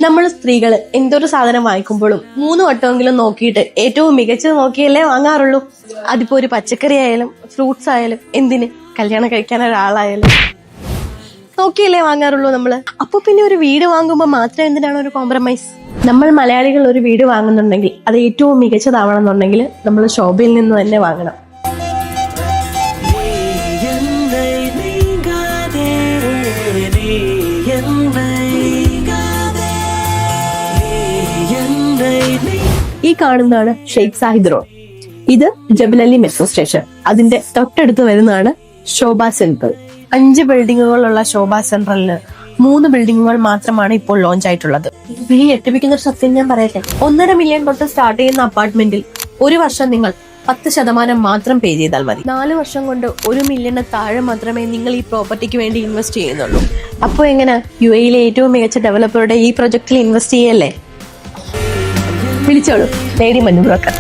നമ്മൾ സ്ത്രീകൾ എന്തൊരു സാധനം വാങ്ങിക്കുമ്പോഴും 3 വട്ടമെങ്കിലും നോക്കിയിട്ട് ഏറ്റവും മികച്ചത് നോക്കിയല്ലേ വാങ്ങാറുള്ളൂ. അതിപ്പോ ഒരു പച്ചക്കറി ആയാലും ഫ്രൂട്ട്സ് ആയാലും എന്തിന് കല്യാണം കഴിക്കാൻ ഒരാളായാലും നോക്കിയല്ലേ വാങ്ങാറുള്ളൂ നമ്മള്. അപ്പൊ പിന്നെ ഒരു വീട് വാങ്ങുമ്പോൾ മാത്രം എന്തിനാണ് ഒരു കോംപ്രമൈസ്? നമ്മൾ മലയാളികൾ ഒരു വീട് വാങ്ങുന്നുണ്ടെങ്കിൽ അത് ഏറ്റവും മികച്ചതാവണമെന്നുണ്ടെങ്കിൽ നമ്മൾ ഷോപ്പിൽ നിന്ന് തന്നെ വാങ്ങണം. ഈ കാണുന്നതാണ് ഷെയ്ഖ് സായിദ് റോഡ്. ഇത് ജബലലി മെട്രോ സ്റ്റേഷൻ. അതിന്റെ തൊട്ടടുത്ത് വരുന്നതാണ് ശോഭ സെന്റർ. 5 ബിൽഡിങ്ങുകളുള്ള ശോഭ സെന്ററിൽ 3 ബിൽഡിങ്ങുകൾ മാത്രമാണ് ഇപ്പോൾ ലോഞ്ച് ആയിട്ടുള്ളത്. ഈ ഞെട്ടിപ്പിക്കുന്ന ഒരു സത്യം ഞാൻ പറയട്ടെ. 1.5 മില്യൺ തൊട്ട് സ്റ്റാർട്ട് ചെയ്യുന്ന അപ്പാർട്ട്മെന്റിൽ 1 വർഷം നിങ്ങൾ 10% മാത്രം പേ ചെയ്താൽ മതി. 4 വർഷം കൊണ്ട് 1 മില്യണ് താഴെ മാത്രമേ നിങ്ങൾ ഈ പ്രോപ്പർട്ടിക്ക് വേണ്ടി ഇൻവെസ്റ്റ് ചെയ്യുന്നുള്ളൂ. അപ്പോൾ എങ്ങനെ UAE-യിലെ ഏറ്റവും മികച്ച ഡെവലപ്പറുടെ ഈ പ്രൊജക്ടിൽ ഇൻവെസ്റ്റ് ചെയ്യല്ലേ? വിളിച്ചോളൂ ലേഡി മഞ്ഞു ബ്രോക്കർ.